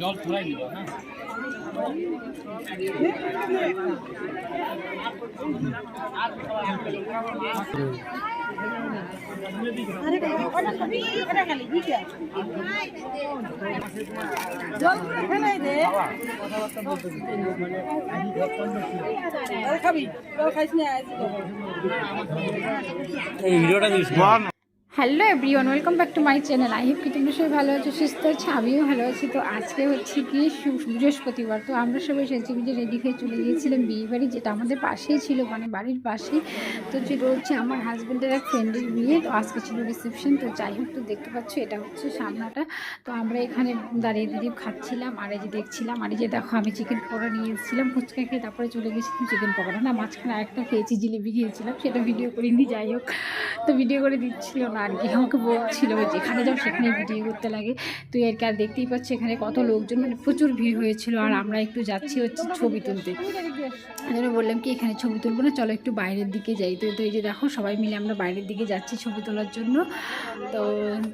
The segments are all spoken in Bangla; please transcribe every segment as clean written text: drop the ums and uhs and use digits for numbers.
জল ছড়াই দিবা না hello everyone, welcome back to my channel. I hope কি তোমরা সবাই ভালো আছো, সুস্থ আছো, আমিও ভালো আছি। তো আজকে হচ্ছে কি বৃহস্পতিবার, তো আমরা সবাই সেজে গুজে রেডি হয়ে চলে গিয়েছিলাম বিয়ে বাড়ি, যেটা আমাদের পাশেই ছিল, মানে বাড়ির পাশেই। তো যেটা হচ্ছে আমার হাজব্যান্ডের এক ফ্রেন্ডের বিয়ে, তো আজকে ছিল রিসেপশন। তো যাই হোক, তো দেখতে পাচ্ছ এটা হচ্ছে সামনাটা। তো আমরা এখানে দাঁড়িয়ে দাঁড়িয়ে খাচ্ছিলাম, আর এই যে দেখছিলাম, আর এই যে দেখো আমি চিকেন পকোড়া নিয়ে এসেছিলাম, ফুচকা খেয়ে তারপরে চলে গেছিলাম চিকেন পকোড়া না, মাঝখানে আরেকটা খেয়েছি, জিলিপি খেয়েছিলাম, সেটা ভিডিও করিনি। যাই হোক, তো ভিডিও করে দিচ্ছিল না আর কি, আমাকে বলছিল যেখানে যাও সেখানে ভিডিও করতে লাগে। তো এর কি আর দেখতেই পাচ্ছি এখানে কত লোকজন, মানে প্রচুর ভিড় হয়েছিল। আর আমরা একটু যাচ্ছি হচ্ছে ছবি তুলতে, আমি বললাম কি এখানে ছবি তুলবো না, চলো একটু বাইরের দিকে যাই। তো এই যে দেখো সবাই মিলে আমরা বাইরের দিকে যাচ্ছি ছবি তোলার জন্য। তো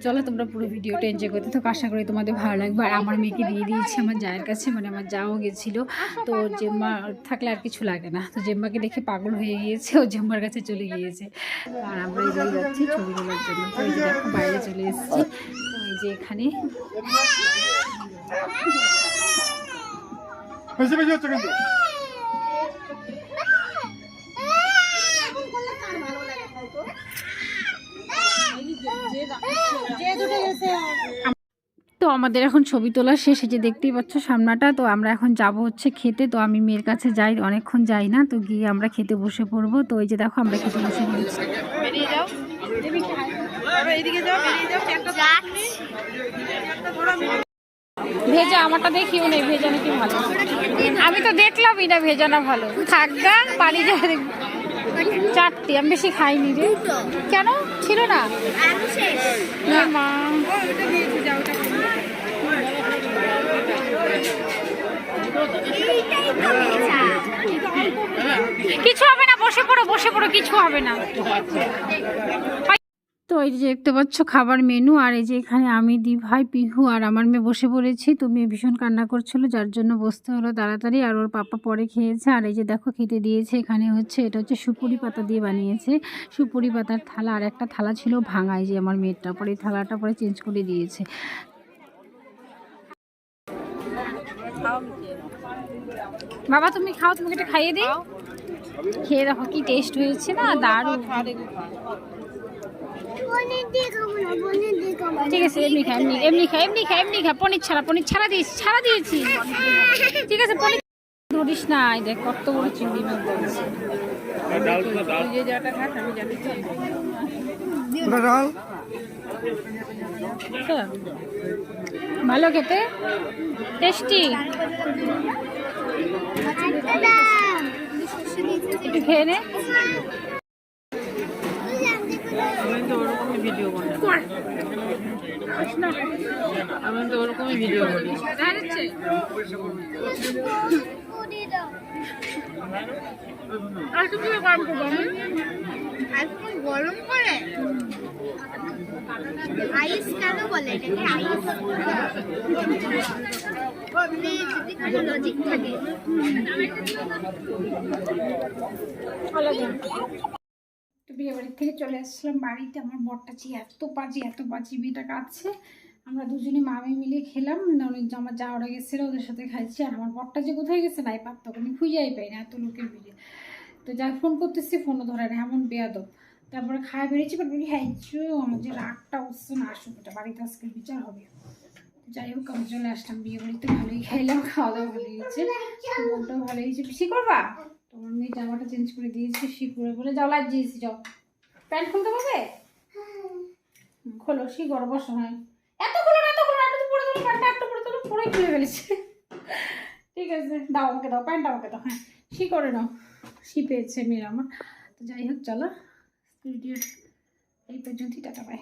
চলো তোমরা পুরো ভিডিওটা এনজয় করতে থাকো, আশা করি তোমাদের ভালো লাগবে। আর আমার মেয়েকে দিয়ে দিয়েছি আমার জায়ের কাছে, মানে আমার যাও গেছিলো। তো জেম্মা থাকলে আর কিছু লাগে না, তো জেম্মাকে দেখে পাগল হয়ে গিয়েছে, ও জেম্মার কাছে চলে গিয়েছে। আর আমরা এগিয়ে যাচ্ছি ছবি তোলার জন্য। তো এই যে দেখো বাইরে চলে এসেছি, তো এই যে এখানে তো আমাদের এখন ছবি তোলা শেষ, যে দেখতেই পাচ্ছ সামনাটা। তো আমরা এখন যাব হচ্ছে খেতে। তো আমি মেয়ের কাছে যাই, অনেকক্ষণ যাই না, তো গিয়ে আমরা খেতে বসে পড়বো। তো এই যে দেখো আমরা খেতে বসে পড়েছি। ভেজা আমারটা দেখিও নেই, ভেজা নাকি ভালো, আমি তো দেখলামই না ভেজা না ভালো। থাকগা বাড়ি যা, চারটি আমি বেশি খাইনি রে। কেন ছিল না মা? কিছু হবে না, বসে পড়ো বসে পড়ো, কিছু হবে না। তো এই যে দেখতে পাচ্ছ খাবার মেনু, আর এই যে এখানে আমি দি ভাই পিহু আর আমার মেয়ে বসে পড়েছি। তো মেয়ে ভীষণ কান্না করছিল, যার জন্য বসতে হলো তাড়াতাড়ি, আর ওর পাপা পরে খেয়েছে। আর এই যে দেখো খেতে দিয়েছে, এখানে হচ্ছে এটা হচ্ছে সুপুরি পাতা দিয়ে বানিয়েছে, সুপুরি পাতার থালা। আর একটা থালা ছিল ভাঙাই, যে আমার মেয়েরটা পরে এই থালাটা পরে চেঞ্জ করে দিয়েছে। বাবা তুমি খাও, তোমাকে এটা খাইয়ে দিই, খেয়ে দেখো কি টেস্ট হয়েছে না, দারুণ। ঠিক আছে এমনি খা, এমনি খা, এমনি খা, এমনি খা, পনির ছাড়া দিয়েছি। ঠিক আছে পনির ধরিস না, দেখ কত বড় চিংড়ি মাছ বলছে। ভালো খেতে, টেস্টি, একটু খেয়ে নে। ভিডিও করি, আমি তো ওরকমই ভিডিও করি। গরম করে আইস কেন বলে এটাকে? আইস যদি লজিক থাকে। তো বিয়ে বাড়ির থেকে চলে আসছিলাম বাড়িতে। আমার বরটা এত বাজি মেয়েটা কাঁদছে। আমরা দুজনে মামি মিলে খেলাম, আমার যা ওরা গেছিলো ওদের সাথে খাইছি। আর আমার বরটা যে কোথায় গেছে নাই পাত্তা, কোনো খুঁজেই পাই না এত লোকের ভিড়ে। তো যাই ফোন করতেছি, ফোনও ধরে না, এমন বেয়াদব। তারপরে খাওয়া বেরিয়েছি, বাট খাইছো আমার যে রাগটা উঠছে না, আসুক এটা বাড়িতে আজকে বিচার হবে। যাই হোক আমি চলে আসলাম বিয়ে বাড়িতে, ভালোই খাইলাম, খাওয়া দাওয়া ভালো হয়েছে, মনটাও ভালো হয়েছে। বেশি করবা, তোমার মেয়ে জামাটা চেঞ্জ করে দিয়েছে, শিকুরে বলে যাও লাগিয়েছি, যাও প্যান্ট খুলতে পারবে, খোলো শি গড় বসো। হ্যাঁ এত খোলো না, একটু পরে তোলো প্যান্টটা, একটু পরে তোলো, পরে খুলে ফেলেছে। ঠিক আছে দাও আমাকে, দাও প্যান্টটা আমাকে দাও। হ্যাঁ শি করে নাও, শি পেয়েছে মেয়ের আমার। তো যাই হোক চলো ভিডিও এই পর্যন্তই, টাটা বাই।